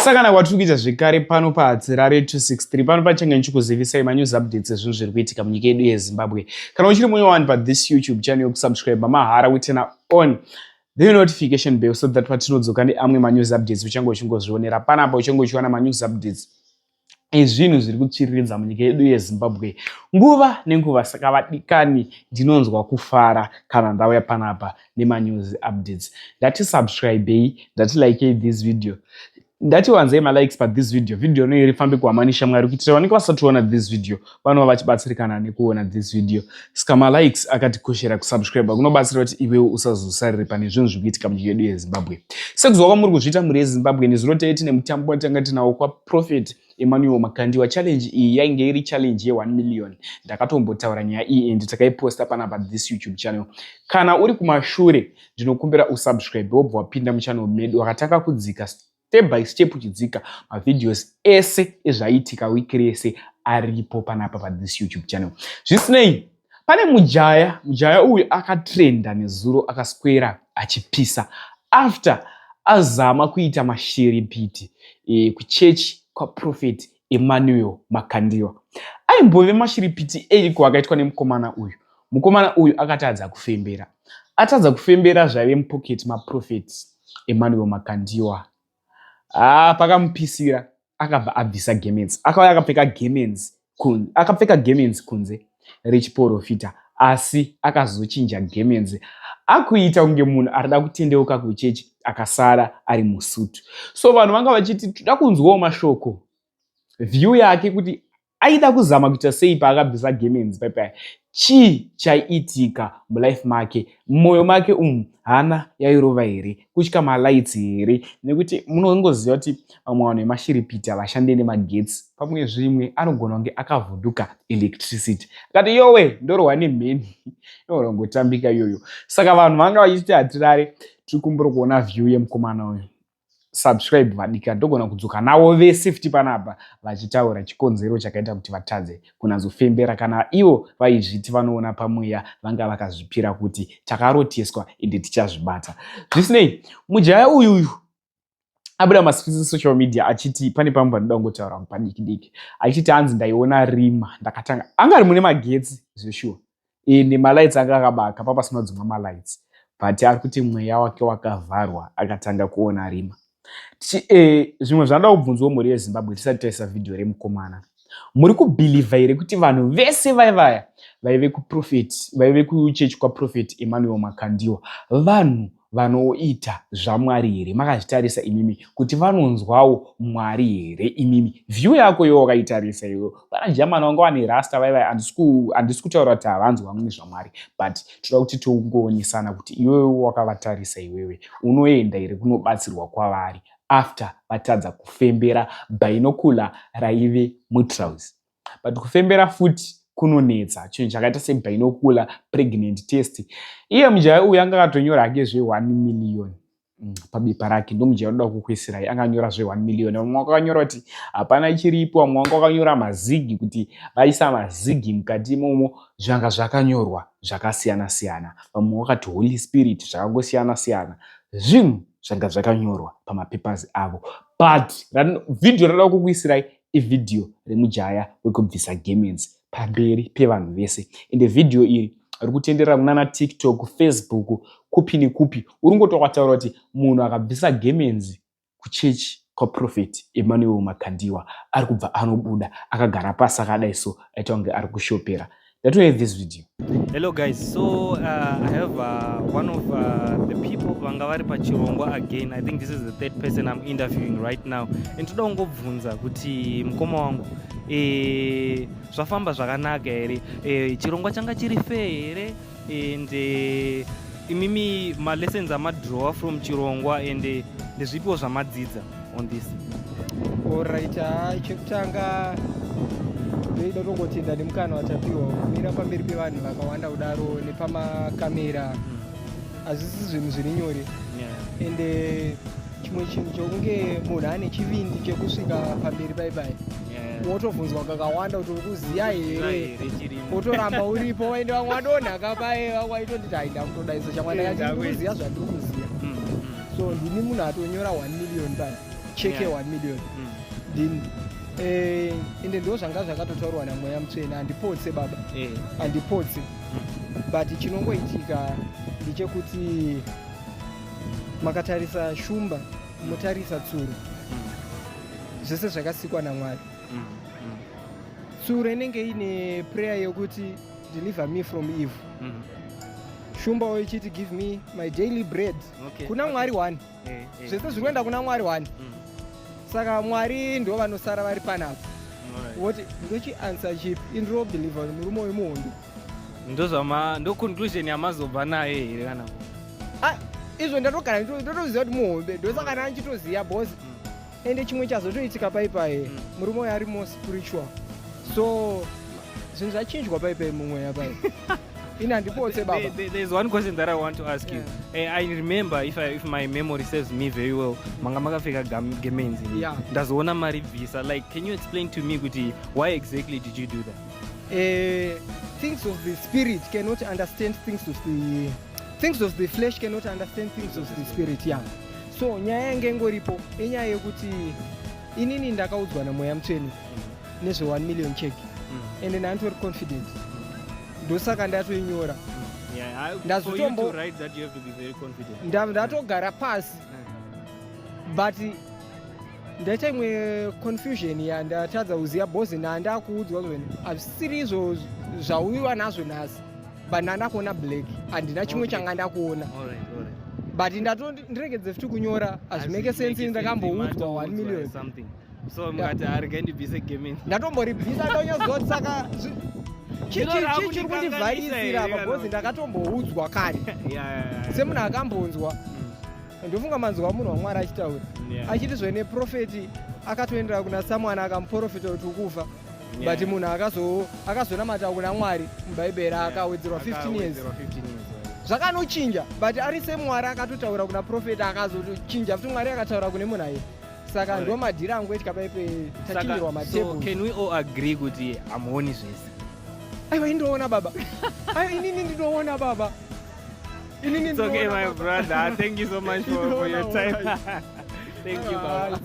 Saka na kwatiri kuita zvekare pano paHadzirare 263 pano pachange ndichikuzivisai manews updates ezvinhu zviri kuitika munyika yedu yeZimbabwe. Kana uchiri mumwe wani pathis YouTube channel yokusubscribe mahara witena on the notification bell so that patinodzoka neamwe manews updates uchange uchingozvionera panapa uchange uchiwana manews updates ezvinhu zviri kutsviriridza munyika yedu yeZimbabwe nguva nenguva. Saka vadikani, ndinonzwa kufara kana ndauya panapa nemanews updates. Ndatisubscribei, ndatilike this video, ndatiwanzei malikes pathis video. Video ino irifambe kuwamanisha Mwari kuitira vanenge vasati kuona this video vanova vachibatsirikana nekuona this video. Saka malikes akatikoshera, kusubscribe kunobatsira kuti iwewe usazosarire pane zvinhu zviri kuitika munyika yedu yeZimbabwe. Sekuzwa kwamuri kuzviita muri yeZimbabwe nezvinotei tine mutambo watanga tinawo kwaProphet Emmanuel Makandiwa. Challenge iyi yainge iri challenge ye1 million. Ndakatombotaura nyaya iyi and takaiposta panapa this YouTube channel. Kana uri kumashure ndinokumbira usubscribe wobva wapinda muchannel medu wakataka kudzika step by step uchidzika mavideos ese ezvaitika wiki rese aripo panapa pathis YouTube channel. Zvisinei, pane mujaya uyu akatrenda nezuro akaswera achipisa after azama kuita mashiripiti kuchechi kwaProphet Emmanuel Makandiwa. Aimbove mashiripiti eiko akaitwa nemukomana uyu. Mukomana uyu akatadza kufembera. Atadza kufembera zvaive mupocket maProphet Emmanuel Makandiwa. Pakamupisira akabva abvisa gemenzi. Akauya akapfeka gemenzi kunze rechiprofita, asi akazochinja gemenzi akuita kunge munhu arida kutendeuka kuchechi akasara ari musutu. So vanhu vanga vachiti toda kunzwawo mashoko view yake kuti aida kuzama kuita sei paakabvisa gemenzi paipai. Chii chaiitika mulife make, mumwoyo make hana yairova here, kutya malights here, nekuti munongoziva kuti vamwe vanhu vemashiripiti havashande nemagetsi, pamwe zvimwe anogona kunge akavhunduka electricity. Akati yowe ndorwa nemheni inongotambika iyoyo. Saka vanhu vanga vachiti Hatirare tiri kumbura kuona view yemukomana uyu. Subscribe vadika, ndogona kudzoka navo vese futi panapa vachitaura chikonzero chakaita kuti vatadze kunazofembera kana ivo vaizviti vanoona pamweya vanga vakazvipira kuti takaroteswa ende tichazvibata. Zvisinei, mujaya uyu abuda masipisi social media achiti pane pamwe panoda kungotaura padiki diki, achiti hanzi ndaiona rima ndakatanga angari mune magetsi zveshuwa nemalights anga akabaka papasina dzimwe malights, but ari kuti mweya wake wakavharwa akatanga kuona rima. Zvimwe zvanoda kubvunzwa muri yeZimbabwe tisati taisa video remukomana. Muri kubhilivha here kuti vanhu vese vaivaya vaive kuProphet, vaive kuchechi kwaProphet Emmanuel Makandiwa vanhu vanoita zvaMwari here? Makazvitarisa imimi kuti vanonzwawo Mwari here imimi? View yako iwe wakaitarisa iwe. Vana German vanga vane rasta vaivaya, handisi kutaura kuti havanzwa mumwe zvaMwari, but toda kuti toungonisana kuti iwewe wakavatarisa iwewe unoenda here kunobatsirwa kwavari after vatadza kufembera binocular raive mutrausi. But kufembera futi kunonetsa, chinhu chakaita sebinocular pregnant test. Iye mujaya uyu anga akatonyora hake zve1 million pabepa rake, ndo mujaya unoda kukwesirai anganyora zve1 million. Vamwe vakanyora kuti hapana chiripo, vamwe vanga vakanyora mazigi kuti vaisa mazigi mukati imomo, zvanga zvakanyorwa zvakasiyana siyana. Vamwe vakati Holy Spirit, zvakangosiyana siyana. Zvinhu zvanga zvakanyorwa pamapapers avo. But video rada kukwesirai ivideo remujaya wekubvisa gemenzi pamberi pevanhu vese. Ende video iri ari kutenderera munana TikTok, Facebook, kupi nekupi. Uri ngotokwataura kuti munhu akabvisa gemenzi kuchechi kwaProphet Emmanuel Makandiwa ari kubva anobuda akagara pasi akadai so aita kunge ari kushopera. Let's watch this video. Hello guys, so I have one of the people vangavari pachirongwa again. I think this is the third person I'm interviewing right now. And toda ngobvunza kuti mukoma wangu zvafamba zvakanaka here, chirongwa changa chiri fair here, and imimi ma lessons amadraw from chirongwa and ndezvipo zvamadzidza on this. Alright, chekutanga ndoida tongotenda nemukana watapiwa kumira pamberi pevanhu vakawanda kudaro nepamakamera hazvisi zvinhu zviri nyore. Ende chimwe chinhu chokunge munhu ane chivindi chekusvika pamberi paipai wotobvunzwa kakawanda kuti uri kuziya here, wotoramba uripo waende vamwe wadonhaka paye vamwe vaitonditi hai ndakutodaiso chamwandakati ndiri kuziya zvandiri kuziya. So ndini munhu atonyora 1 million pano. cheke Yeah. 1 million then ende ndo zvanga zvakatotaurwa naMweya Mutsvene handipotse baba handipotse but chinongoitika ndechekuti makatarisa shumba motarisa tsuro zvese zvakasikwa naMwari tsuro inenge ine prayer yekuti deliver me from evil shumba ichiti give me my daily bread kuna Mwari 1 zvese zvinoenda kuna Mwari 1 saka Mwari ndo vanosara vari panapo voti ndochiansa chipi indiro believer murume wemuhondo ndo conclusion yamazobva naye here kana izvo ndatogara ndotoziva kuti muhombe ndosaka nanchitoziva bosi ende chimwe chazotoitika paipai murume uyo ari more spiritual so zvinhu zvachinjwa paipai mumweya pai ini handipotse baba. There's one question that I want to ask you. I remember, if my memory serves me very well, manga makapfeka gemenzi. Ndazoona mari visa. Like, can you explain to me kuti why exactly did you do that? Things of the spirit cannot understand things of the flesh cannot understand things of the spirit. So nyaya yange ngoripo inyaya yekuti inini ndakaudzwa naMweya Mutsvene nezve 1 million check and ndantori confident ndosaka ndatoinyora ndatogara pasi but ndaita imwe confusion yandatadza kuziva bhozi nandakuudzwa hazvisiri izvo zvauyiwa nazvo nhasi but ndandakuona black handina chimwe changa ndakuona but ndiregedze futi kunyora hazvimeke sense ndakamboudzwa 1 million so mukati arigaindibvise gemen ndatomboribvisa ndonyazoti saka chiri kundivharisira pabhozi ndakatomboudzwa kare semunhu akambonzwa ndofunga manzwa munhu waMwari achitaura achiti zvene profeti akatoendera kuna Samuel akamuprofita kuti ukufa but munhu akazonamata kuna Mwari mubhaibheri akawedzerwa 15 years zvakanochinja but ari seMwari akatotaura kuna profeti akazotochinja futi Mwari akataura kune munhu aye saka ndo madhiri angu etika paipe tachinjirwa matable. So can we all agree kuti hamuoni zvese? Aiwa indoona baba. Inini ndinoona baba. It's okay my brother. Thank you so much for your time. Thank you baba.